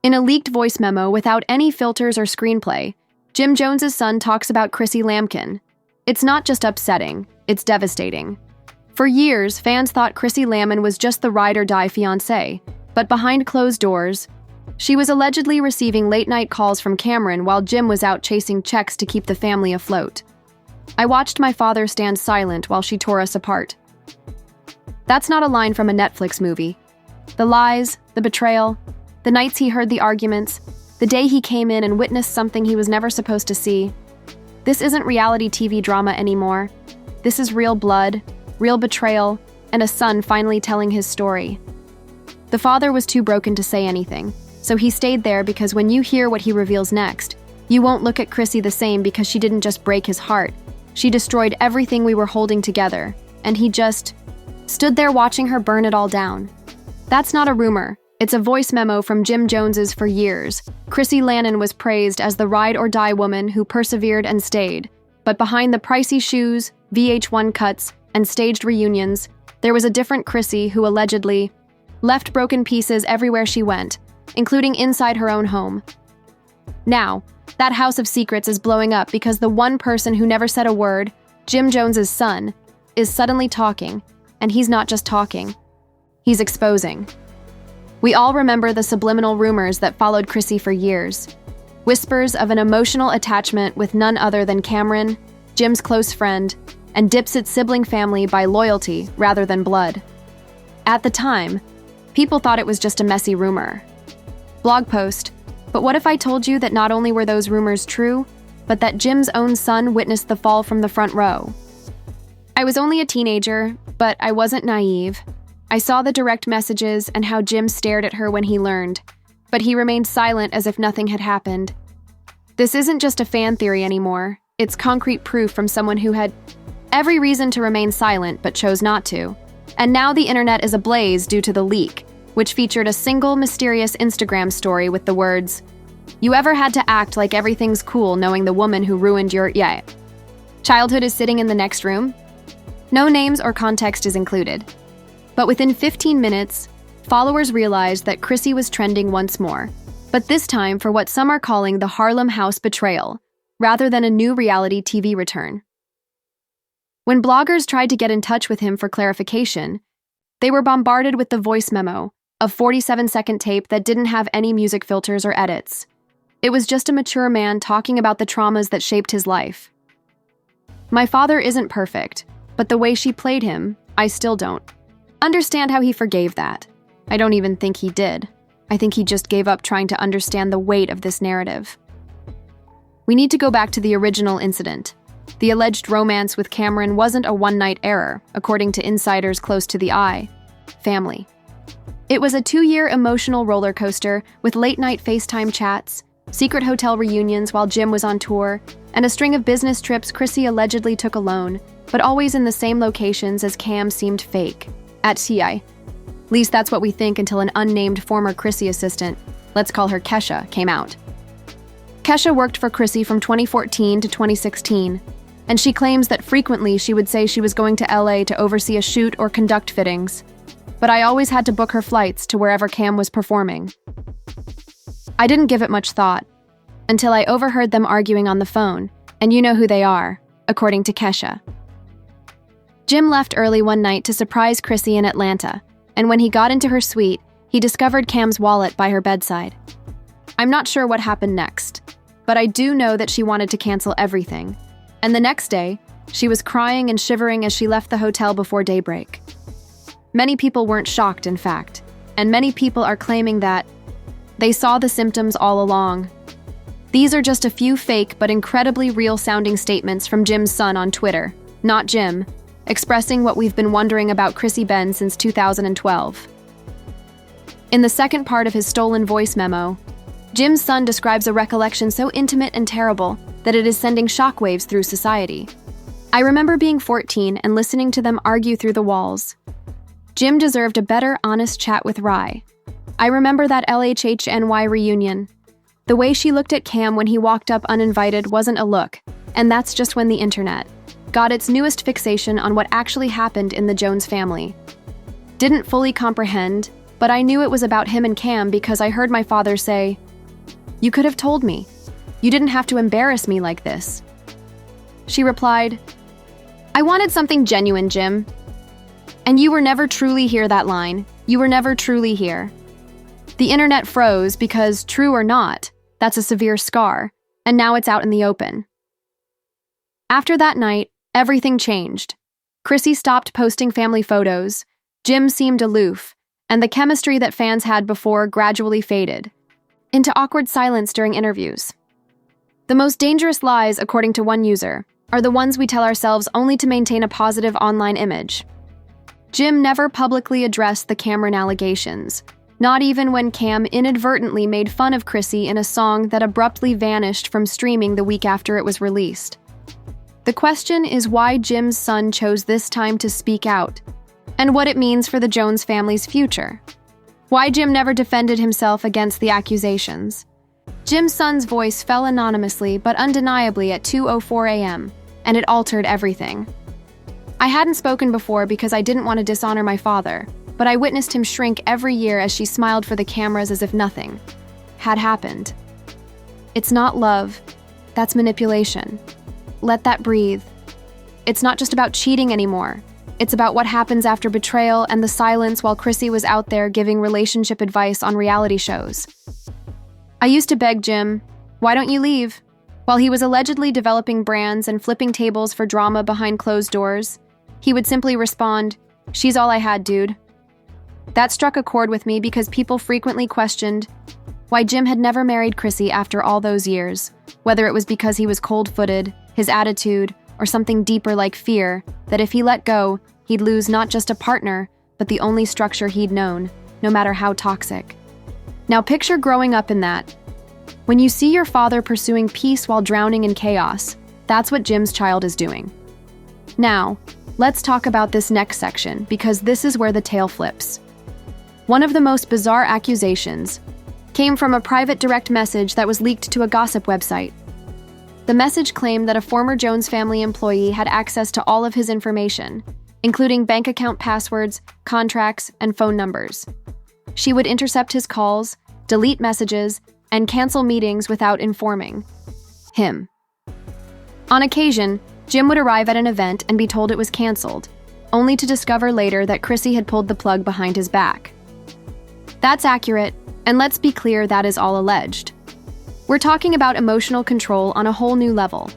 In a leaked voice memo without any filters or screenplay, Jim Jones's son talks about Chrissy Lampkin. It's not just upsetting, it's devastating. For years, fans thought Chrissy Lampkin was just the ride-or-die fiancée, but behind closed doors, she was allegedly receiving late-night calls from Cameron while Jim was out chasing checks to keep the family afloat. I watched my father stand silent while she tore us apart. That's not a line from a Netflix movie. The lies, the betrayal, the nights he heard the arguments, the day he came in and witnessed something he was never supposed to see. This isn't reality TV drama anymore. This is real blood, real betrayal, and a son finally telling his story. The father was too broken to say anything, so he stayed there because when you hear what he reveals next, you won't look at Chrissy the same because she didn't just break his heart. She destroyed everything we were holding together, and he just stood there watching her burn it all down. That's not a rumor. It's a voice memo from Jim Jones's for years. Chrissy Lampkin was praised as the ride-or-die woman who persevered and stayed. But behind the pricey shoes, VH1 cuts, and staged reunions, there was a different Chrissy who allegedly left broken pieces everywhere she went, including inside her own home. Now, that house of secrets is blowing up because the one person who never said a word, Jim Jones's son, is suddenly talking, and he's not just talking. He's exposing. We all remember the subliminal rumors that followed Chrissy for years. Whispers of an emotional attachment with none other than Cameron, Jim's close friend, and Dipset's sibling family by loyalty rather than blood. At the time, people thought it was just a messy rumor. Blog post, but what if I told you that not only were those rumors true, but that Jim's own son witnessed the fall from the front row? I was only a teenager, but I wasn't naive. I saw the direct messages and how Jim stared at her when he learned, but he remained silent as if nothing had happened. This isn't just a fan theory anymore. It's concrete proof from someone who had every reason to remain silent but chose not to. And now the internet is ablaze due to the leak, which featured a single mysterious Instagram story with the words, "You ever had to act like everything's cool knowing the woman who ruined your childhood is sitting in the next room?" No names or context is included. But within 15 minutes, followers realized that Chrissy was trending once more, but this time for what some are calling the Harlem House betrayal, rather than a new reality TV return. When bloggers tried to get in touch with him for clarification, they were bombarded with the voice memo, a 47-second tape that didn't have any music filters or edits. It was just a mature man talking about the traumas that shaped his life. My father isn't perfect, but the way she played him, I still don't understand how he forgave that. I don't even think he did. I think he just gave up trying to understand the weight of this narrative. We need to go back to the original incident. The alleged romance with Cameron wasn't a one-night error, according to insiders close to the family. It was a 2-year emotional roller coaster with late-night FaceTime chats, secret hotel reunions while Jim was on tour, and a string of business trips Chrissy allegedly took alone, but always in the same locations as Cam seemed fake. At TI. At least that's what we think until an unnamed former Chrissy assistant, let's call her Kesha, came out. Kesha worked for Chrissy from 2014 to 2016, and she claims that frequently she would say she was going to LA to oversee a shoot or conduct fittings. But I always had to book her flights to wherever Cam was performing. I didn't give it much thought, until I overheard them arguing on the phone, and you know who they are, according to Kesha. Jim left early one night to surprise Chrissy in Atlanta, and when he got into her suite, he discovered Cam's wallet by her bedside. I'm not sure what happened next, but I do know that she wanted to cancel everything. And the next day, she was crying and shivering as she left the hotel before daybreak. Many people weren't shocked, in fact, and many people are claiming that they saw the symptoms all along. These are just a few fake but incredibly real-sounding statements from Jim's son on Twitter, not Jim, expressing what we've been wondering about Chrissy Ben since 2012. In the second part of his stolen voice memo, Jim's son describes a recollection so intimate and terrible that it is sending shockwaves through society. I remember being 14 and listening to them argue through the walls. Jim deserved a better, honest chat with Rye. I remember that LHHNY reunion. The way she looked at Cam when he walked up uninvited wasn't a look, and that's just when the internet got its newest fixation on what actually happened in the Jones family. Didn't fully comprehend, but I knew it was about him and Cam because I heard my father say, "You could have told me. You didn't have to embarrass me like this." She replied, "I wanted something genuine, Jim. And you were never truly here." That line. You were never truly here. The internet froze because, true or not, that's a severe scar, and now it's out in the open. After that night, everything changed. Chrissy stopped posting family photos, Jim seemed aloof, and the chemistry that fans had before gradually faded into awkward silence during interviews. The most dangerous lies, according to one user, are the ones we tell ourselves only to maintain a positive online image. Jim never publicly addressed the Cameron allegations, not even when Cam inadvertently made fun of Chrissy in a song that abruptly vanished from streaming the week after it was released. The question is why Jim's son chose this time to speak out, and what it means for the Jones family's future. Why Jim never defended himself against the accusations. Jim's son's voice fell anonymously but undeniably at 2:04 a.m., and it altered everything. "I hadn't spoken before because I didn't want to dishonor my father, but I witnessed him shrink every year as she smiled for the cameras as if nothing had happened. It's not love, that's manipulation. Let that breathe. It's not just about cheating anymore. It's about what happens after betrayal and the silence while Chrissy was out there giving relationship advice on reality shows. I used to beg Jim, 'Why don't you leave?' While he was allegedly developing brands and flipping tables for drama behind closed doors, he would simply respond, 'She's all I had, dude.' That struck a chord with me because people frequently questioned why Jim had never married Chrissy after all those years, whether it was because he was cold-footed, his attitude, or something deeper like fear that if he let go, he'd lose not just a partner, but the only structure he'd known, no matter how toxic. Now picture growing up in that. When you see your father pursuing peace while drowning in chaos, that's what Jim's child is doing. Now, let's talk about this next section because this is where the tale flips. One of the most bizarre accusations came from a private direct message that was leaked to a gossip website. The message claimed that a former Jones family employee had access to all of his information, including bank account passwords, contracts, and phone numbers. She would intercept his calls, delete messages, and cancel meetings without informing him. On occasion, Jim would arrive at an event and be told it was canceled, only to discover later that Chrissy had pulled the plug behind his back. That's accurate, and let's be clear, that is all alleged. We're talking about emotional control on a whole new level.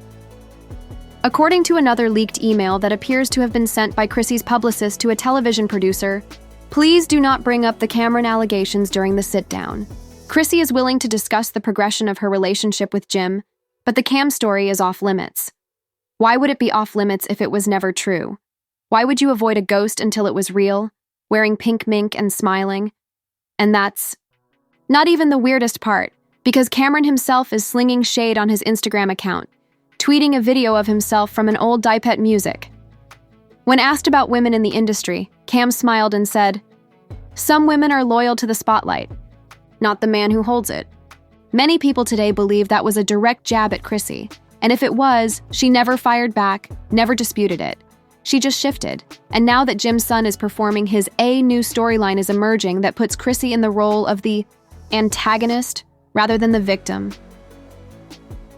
According to another leaked email that appears to have been sent by Chrissy's publicist to a television producer, please do not bring up the Cameron allegations during the sit-down. Chrissy is willing to discuss the progression of her relationship with Jim, but the Cam story is off limits. Why would it be off limits if it was never true? Why would you avoid a ghost until it was real, wearing pink mink and smiling? And that's not even the weirdest part, because Cameron himself is slinging shade on his Instagram account, tweeting a video of himself from an old Die-Pet music. When asked about women in the industry, Cam smiled and said, "Some women are loyal to the spotlight, not the man who holds it." Many people today believe that was a direct jab at Chrissy, and if it was, she never fired back, never disputed it. She just shifted, and now that Jim's son is performing, his new storyline is emerging that puts Chrissy in the role of the antagonist rather than the victim.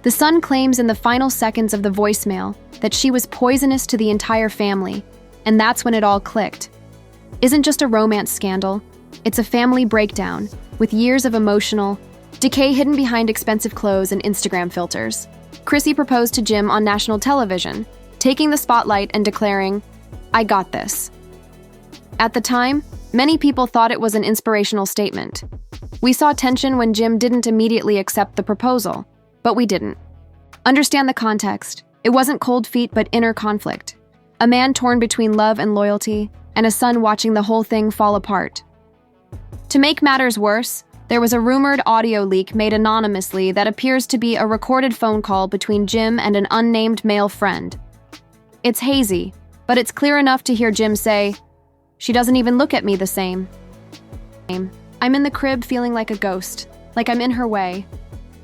The son claims in the final seconds of the voicemail that she was poisonous to the entire family, and that's when it all clicked. Isn't just a romance scandal, it's a family breakdown with years of emotional decay hidden behind expensive clothes and Instagram filters. Chrissy proposed to Jim on national television, taking the spotlight and declaring, "I got this." At the time, many people thought it was an inspirational statement. We saw tension when Jim didn't immediately accept the proposal, but we didn't. Understand the context. It wasn't cold feet but inner conflict. A man torn between love and loyalty, and a son watching the whole thing fall apart. To make matters worse, there was a rumored audio leak made anonymously that appears to be a recorded phone call between Jim and an unnamed male friend. It's hazy, but it's clear enough to hear Jim say, "She doesn't even look at me the same. I'm in the crib feeling like a ghost, like I'm in her way."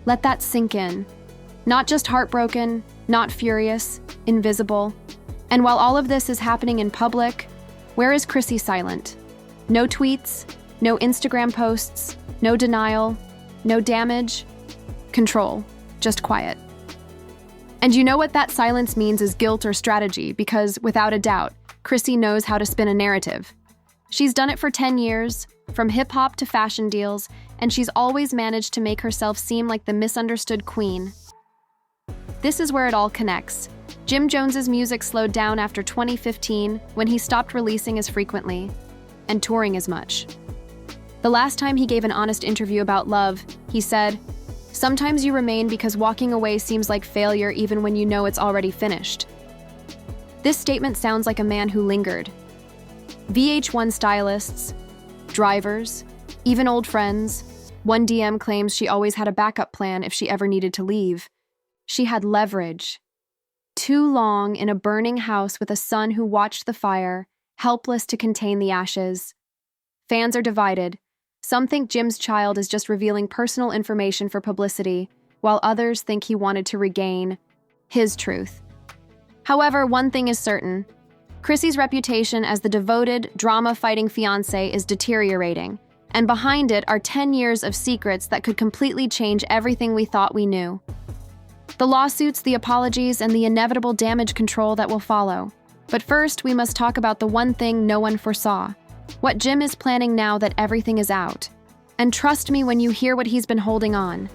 Let that sink in. Not just heartbroken, not furious, invisible. And while all of this is happening in public, where is Chrissy silent? No tweets, No Instagram posts, no denial, no damage. Control, just quiet. And you know what that silence means is guilt or strategy, because without a doubt, Chrissy knows how to spin a narrative. She's done it for 10 years, from hip-hop to fashion deals, and she's always managed to make herself seem like the misunderstood queen. This is where it all connects. Jim Jones's music slowed down after 2015 when he stopped releasing as frequently and touring as much. The last time he gave an honest interview about love, he said, "Sometimes you remain because walking away seems like failure even when you know it's already finished." This statement sounds like a man who lingered. VH1 stylists, drivers, even old friends. One DM claims she always had a backup plan if she ever needed to leave. She had leverage. Too long in a burning house with a son who watched the fire, helpless to contain the ashes. Fans are divided. Some think Jim's child is just revealing personal information for publicity, while others think he wanted to regain his truth. However, one thing is certain. Chrissy's reputation as the devoted, drama-fighting fiancé is deteriorating, and behind it are 10 years of secrets that could completely change everything we thought we knew. The lawsuits, the apologies, and the inevitable damage control that will follow. But first, we must talk about the one thing no one foresaw. What Jim is planning now that everything is out. And trust me when you hear what he's been holding on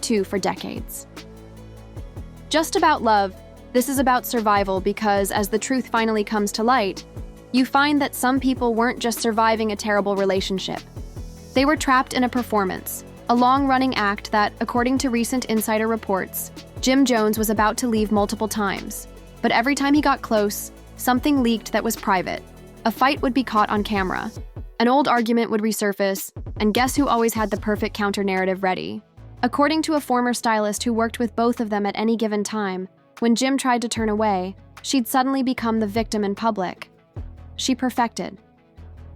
to for decades. Just about love, this is about survival because as the truth finally comes to light, you find that some people weren't just surviving a terrible relationship. They were trapped in a performance, a long-running act that, according to recent insider reports, Jim Jones was about to leave multiple times. But every time he got close, something leaked that was private. A fight would be caught on camera. An old argument would resurface, and guess who always had the perfect counter-narrative ready? According to a former stylist who worked with both of them at any given time, when Jim tried to turn away, she'd suddenly become the victim in public. She perfected.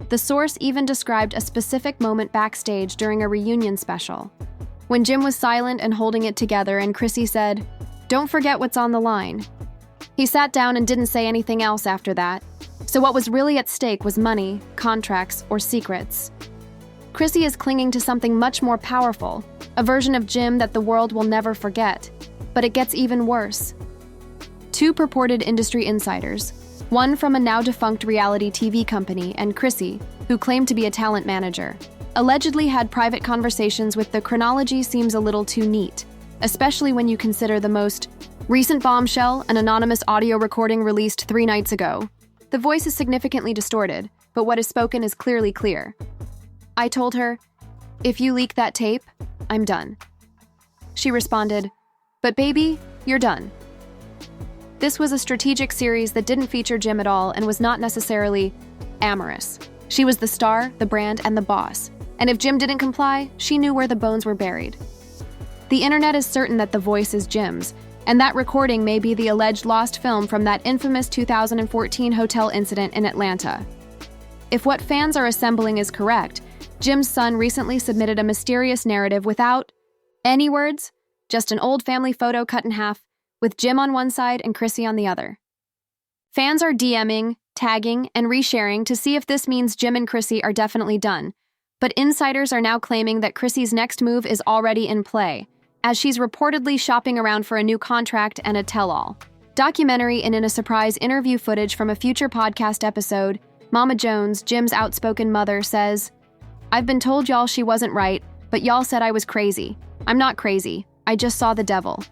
The source even described a specific moment backstage during a reunion special, when Jim was silent and holding it together and Chrissy said, "Don't forget what's on the line." He sat down and didn't say anything else after that. So what was really at stake was money, contracts, or secrets. Chrissy is clinging to something much more powerful, a version of Jim that the world will never forget. But it gets even worse. Two purported industry insiders, one from a now-defunct reality TV company and Chrissy, who claimed to be a talent manager, allegedly had private conversations with the chronology seems a little too neat, especially when you consider the most recent bombshell, an anonymous audio recording released 3 nights ago. The voice is significantly distorted, but what is spoken is clearly clear. I told her, "If you leak that tape, I'm done." She responded, "But baby, you're done." This was a strategic series that didn't feature Jim at all and was not necessarily amorous. She was the star, the brand, and the boss. And if Jim didn't comply, she knew where the bones were buried. The internet is certain that the voice is Jim's, and that recording may be the alleged lost film from that infamous 2014 hotel incident in Atlanta. If what fans are assembling is correct, Jim's son recently submitted a mysterious narrative without any words, just an old family photo cut in half, with Jim on one side and Chrissy on the other. Fans are DMing, tagging, and resharing to see if this means Jim and Chrissy are definitely done, but insiders are now claiming that Chrissy's next move is already in play, as she's reportedly shopping around for a new contract and a tell-all. Documentary and in a surprise interview footage from a future podcast episode, Mama Jones, Jim's outspoken mother, says, "I've been told y'all she wasn't right, but y'all said I was crazy. I'm not crazy. I just saw the devil."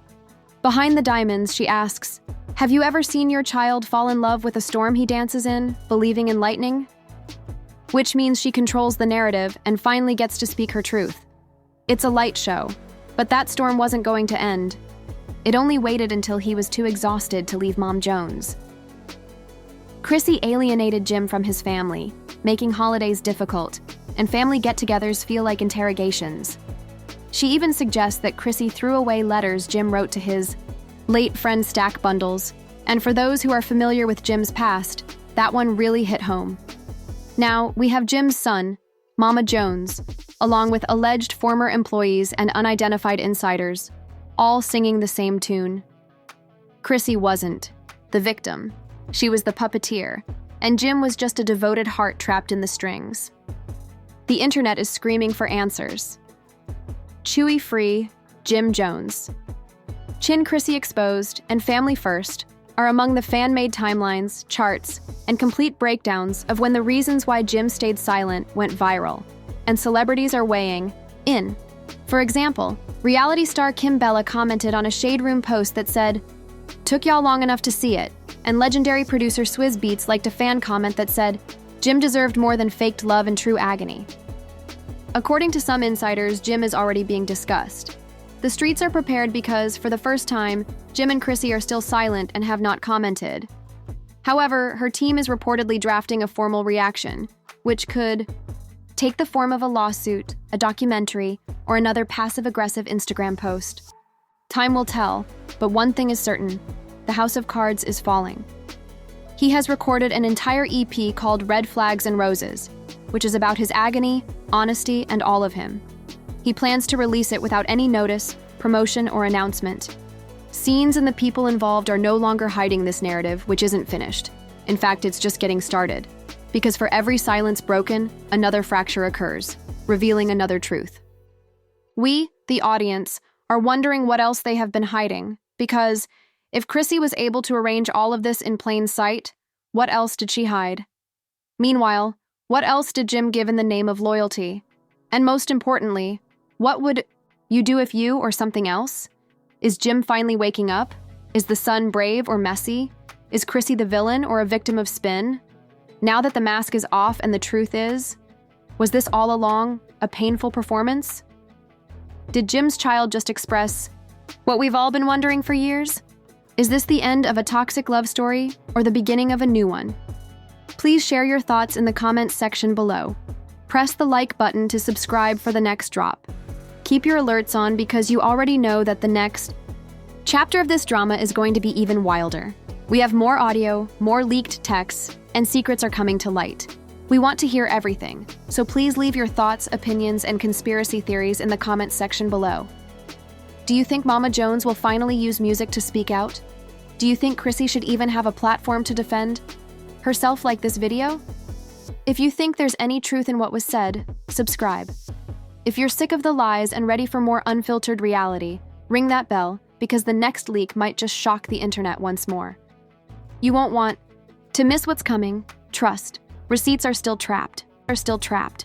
Behind the diamonds, she asks, "Have you ever seen your child fall in love with a storm he dances in, believing in lightning?" Which means she controls the narrative and finally gets to speak her truth. It's a light show. But that storm wasn't going to end. It only waited until he was too exhausted to leave Mom Jones. Chrissy alienated Jim from his family, making holidays difficult, and family get-togethers feel like interrogations. She even suggests that Chrissy threw away letters Jim wrote to his late friend stack bundles, and for those who are familiar with Jim's past, that one really hit home. Now, we have Jim's son, Mama Jones, along with alleged former employees and unidentified insiders, all singing the same tune. Chrissy wasn't the victim. She was the puppeteer, and Jim was just a devoted heart trapped in the strings. The internet is screaming for answers. Chewy-free Jim Jones. Team Chrissy Exposed and Family First are among the fan-made timelines, charts, and complete breakdowns of when the reasons why Jim stayed silent went viral, and celebrities are weighing in. For example, reality star Kim Bella commented on a Shade Room post that said, "Took y'all long enough to see it," and legendary producer Swizz Beatz liked a fan comment that said, "Jim deserved more than faked love and true agony." According to some insiders, Jim is already being discussed. The streets are prepared because, for the first time, Jim and Chrissy are still silent and have not commented. However, her team is reportedly drafting a formal reaction, which could take the form of a lawsuit, a documentary, or another passive-aggressive Instagram post. Time will tell, but one thing is certain: the House of Cards is falling. He has recorded an entire EP called Red Flags and Roses, which is about his agony, honesty, and all of him. He plans to release it without any notice, promotion, or announcement. Scenes and the people involved are no longer hiding this narrative, which isn't finished. In fact, it's just getting started. Because for every silence broken, another fracture occurs, revealing another truth. We, the audience, are wondering what else they have been hiding, because if Chrissy was able to arrange all of this in plain sight, what else did she hide? Meanwhile, what else did Jim give in the name of loyalty? And most importantly, what would you do if you or something else? Is Jim finally waking up? Is the son brave or messy? Is Chrissy the villain or a victim of spin? Now that the mask is off and the truth is, was this all along a painful performance? Did Jim's child just express what we've all been wondering for years? Is this the end of a toxic love story or the beginning of a new one? Please share your thoughts in the comments section below. Press the like button to subscribe for the next drop. Keep your alerts on because you already know that the next chapter of this drama is going to be even wilder. We have more audio, more leaked texts, and secrets are coming to light. We want to hear everything, so please leave your thoughts, opinions, and conspiracy theories in the comments section below. Do you think Mama Jones will finally use music to speak out? Do you think Chrissy should even have a platform to defend herself like this video? If you think there's any truth in what was said, subscribe. If you're sick of the lies and ready for more unfiltered reality, ring that bell because the next leak might just shock the internet once more. You won't want to miss what's coming. Trust, receipts are still trapped.